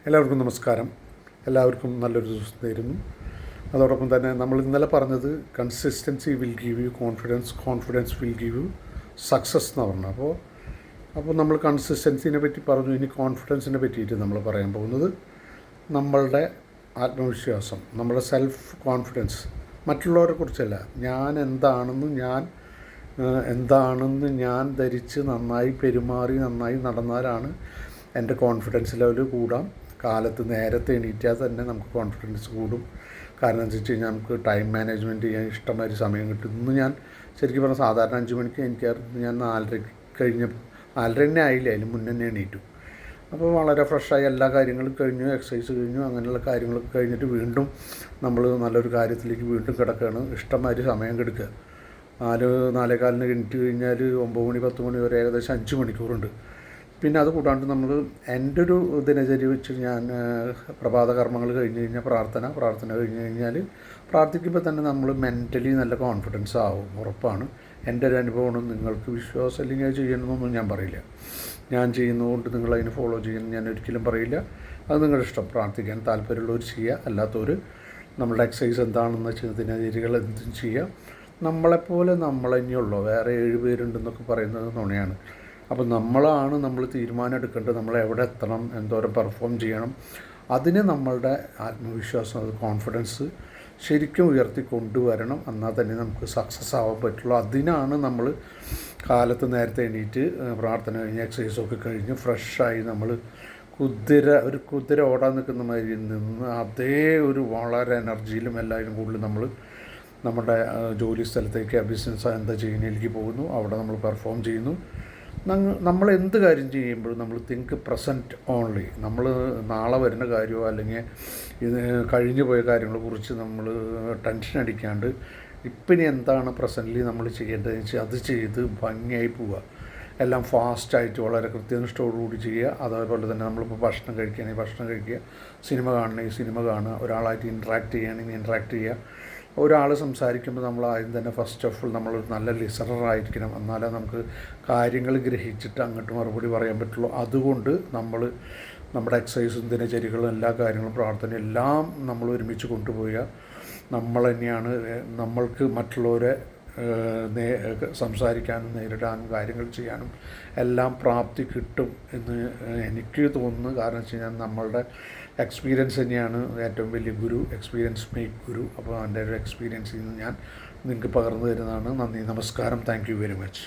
എല്ലാവർക്കും നമസ്കാരം. എല്ലാവർക്കും നല്ലൊരു ദിവസം നേരുന്നു. അതോടൊപ്പം തന്നെ നമ്മൾ ഇന്നലെ പറഞ്ഞത് consistency will give you confidence, confidence will give you success എന്ന് പറഞ്ഞു. അപ്പോൾ നമ്മൾ കൺസിസ്റ്റൻസിനെ പറ്റി പറഞ്ഞു. ഇനി കോൺഫിഡൻസിനെ പറ്റിയിട്ട് നമ്മൾ പറയാൻ പോകുന്നത് നമ്മളുടെ ആത്മവിശ്വാസം, നമ്മുടെ സെൽഫ് കോൺഫിഡൻസ്. മറ്റുള്ളവരെ കുറിച്ചല്ല, ഞാൻ എന്താണെന്ന് ഞാൻ ധരിച്ച് നന്നായി പെരുമാറി നന്നായി നടന്നാലാണ് എൻ്റെ കോൺഫിഡൻസ് ലെവൽ കൂടാം. കാലത്ത് നേരത്തെ എണീറ്റാൽ തന്നെ നമുക്ക് കോൺഫിഡൻസ് കൂടും. കാരണം എന്താ വെച്ച് കഴിഞ്ഞാൽ നമുക്ക് ടൈം മാനേജ്മെൻറ്റ് ചെയ്യാൻ ഇഷ്ടമായൊരു സമയം കിട്ടും. ഇന്ന് ഞാൻ ശരിക്കും പറഞ്ഞാൽ സാധാരണ 5 മണിക്ക് എനിക്കറിഞ്ഞ് ഞാൻ 4:30 തന്നെ ആയില്ല, അതിന് മുന്നേ തന്നെ എണീറ്റു. അപ്പോൾ വളരെ ഫ്രഷായി എല്ലാ കാര്യങ്ങളും കഴിഞ്ഞു, എക്സസൈസ് കഴിഞ്ഞു, അങ്ങനെയുള്ള കാര്യങ്ങളൊക്കെ കഴിഞ്ഞിട്ട് വീണ്ടും നമ്മൾ നല്ലൊരു കാര്യത്തിലേക്ക് വീണ്ടും കിടക്കുകയാണ്. ഇഷ്ടമായൊരു സമയം കിടക്കുക. 4:15 എണീറ്റ് കഴിഞ്ഞാൽ 9 മണി 10 മണി വരെ ഏകദേശം 5 മണിക്കൂറുണ്ട്. പിന്നെ അത് കൂടാണ്ട് നമ്മൾ എൻ്റെ ഒരു ദിനചര്യ വെച്ച് ഞാൻ പ്രഭാത കർമ്മങ്ങൾ കഴിഞ്ഞ് കഴിഞ്ഞാൽ പ്രാർത്ഥന കഴിഞ്ഞ് കഴിഞ്ഞാൽ പ്രാർത്ഥിക്കുമ്പോൾ തന്നെ നമ്മൾ മെൻ്റലി നല്ല കോൺഫിഡൻസ് ആവും, ഉറപ്പാണ്. എൻ്റെ ഒരു അനുഭവമാണ്. നിങ്ങൾക്ക് വിശ്വാസം അല്ലെങ്കിൽ അത് ചെയ്യണമെന്നൊന്നും ഞാൻ പറയില്ല. ഞാൻ ചെയ്യുന്നതുകൊണ്ട് നിങ്ങളതിന് ഫോളോ ചെയ്യണം ഞാൻ ഒരിക്കലും പറയില്ല. അത് നിങ്ങളുടെ ഇഷ്ടം. പ്രാർത്ഥിക്കാൻ താല്പര്യമുള്ളവർ ചെയ്യുക, അല്ലാത്തവർ നമ്മളുടെ എക്സസൈസ് എന്താണെന്ന് വെച്ചാൽ ദിനചര്യകൾ എന്തും ചെയ്യുക. നമ്മളെപ്പോലെ നമ്മളെന്നെയുള്ളൂ, വേറെ 7 പേരുണ്ടെന്നൊക്കെ പറയുന്നത് നുണയാണ്. അപ്പോൾ നമ്മൾ തീരുമാനം എടുക്കേണ്ടത് നമ്മൾ എവിടെ എത്തണം, എന്തോരം പെർഫോം ചെയ്യണം. അതിന് നമ്മളുടെ ആത്മവിശ്വാസം, അത് കോൺഫിഡൻസ് ശരിക്കും ഉയർത്തി കൊണ്ടുവരണം. എന്നാൽ തന്നെ നമുക്ക് സക്സസ് ആവാൻ പറ്റുള്ളൂ. അതിനാണ് നമ്മൾ കാലത്ത് നേരത്തെ എണീറ്റ് പ്രാർത്ഥന കഴിഞ്ഞ് എക്സസൈസൊക്കെ കഴിഞ്ഞ് ഫ്രഷായി നമ്മൾ കുതിര ഓടാൻ നിൽക്കുന്ന മാതിരി നിന്ന് അതേ ഒരു വളരെ എനർജിയിലും എല്ലാവരും കൂടുതൽ നമ്മൾ നമ്മുടെ ജോലി സ്ഥലത്തേക്ക് ബിസിനസ് എന്താ ചെയ്യുന്നതിലേക്ക് പോകുന്നു. അവിടെ നമ്മൾ പെർഫോം ചെയ്യുന്നു. നമ്മൾ എന്ത് കാര്യം ചെയ്യുമ്പോഴും നമ്മൾ തിങ്ക് പ്രസൻറ്റ് ഓൺലി. നമ്മൾ നാളെ വരുന്ന കാര്യമോ അല്ലെങ്കിൽ ഇത് കഴിഞ്ഞു പോയ കാര്യങ്ങളെക്കുറിച്ച് നമ്മൾ ടെൻഷൻ അടിക്കാണ്ട് ഇപ്പം ഇനി എന്താണ് പ്രസൻ്റ്ലി നമ്മൾ ചെയ്യേണ്ടതെന്ന് വെച്ചാൽ അത് ചെയ്ത് ഭംഗിയായി പോവുക. എല്ലാം ഫാസ്റ്റായിട്ട് വളരെ കൃത്യനിഷ്ഠയോടുകൂടി ചെയ്യുക. അതേപോലെ തന്നെ നമ്മളിപ്പോൾ ഭക്ഷണം കഴിക്കുകയാണെങ്കിൽ ഭക്ഷണം കഴിക്കുക, സിനിമ കാണണമെങ്കിൽ സിനിമ കാണുക, ഒരാളായിട്ട് ഇൻട്രാക്ട് ചെയ്യുകയാണെങ്കിൽ ഇൻട്രാക്ട് ചെയ്യുക. ഒരാൾ സംസാരിക്കുമ്പോൾ നമ്മൾ ആദ്യം തന്നെ ഫസ്റ്റ് ഓഫ് ഓൾ നമ്മളൊരു നല്ല ലിസണറായിരിക്കണം. എന്നാലേ നമുക്ക് കാര്യങ്ങൾ ഗ്രഹിച്ചിട്ട് അങ്ങോട്ട് മറുപടി പറയാൻ പറ്റുള്ളൂ. അതുകൊണ്ട് നമ്മുടെ എക്സസൈസും ദിനചര്യകളും എല്ലാ കാര്യങ്ങളും പ്രാർത്ഥന എല്ലാം നമ്മൾ ഒരുമിച്ച് കൊണ്ടുപോയാൽ നമ്മൾ തന്നെയാണ് നമ്മൾക്ക് മറ്റുള്ളവരെ സംസാരിക്കാനും നേരിടാനും കാര്യങ്ങൾ ചെയ്യാനും എല്ലാം പ്രാപ്തി കിട്ടും എന്ന് എനിക്ക് തോന്നുന്നു. കാരണം വെച്ച് കഴിഞ്ഞാൽ നമ്മളുടെ എക്സ്പീരിയൻസ് തന്നെയാണ് ഏറ്റവും വലിയ ഗുരു. എക്സ്പീരിയൻസ് മേക്ക് ഗുരു. അപ്പോൾ എൻ്റെ ഒരു എക്സ്പീരിയൻസിൽ നിന്ന് ഞാൻ നിങ്ങൾക്ക് പകർന്നു തരുന്നതാണ്. നന്ദി, നമസ്കാരം. Thank you very much.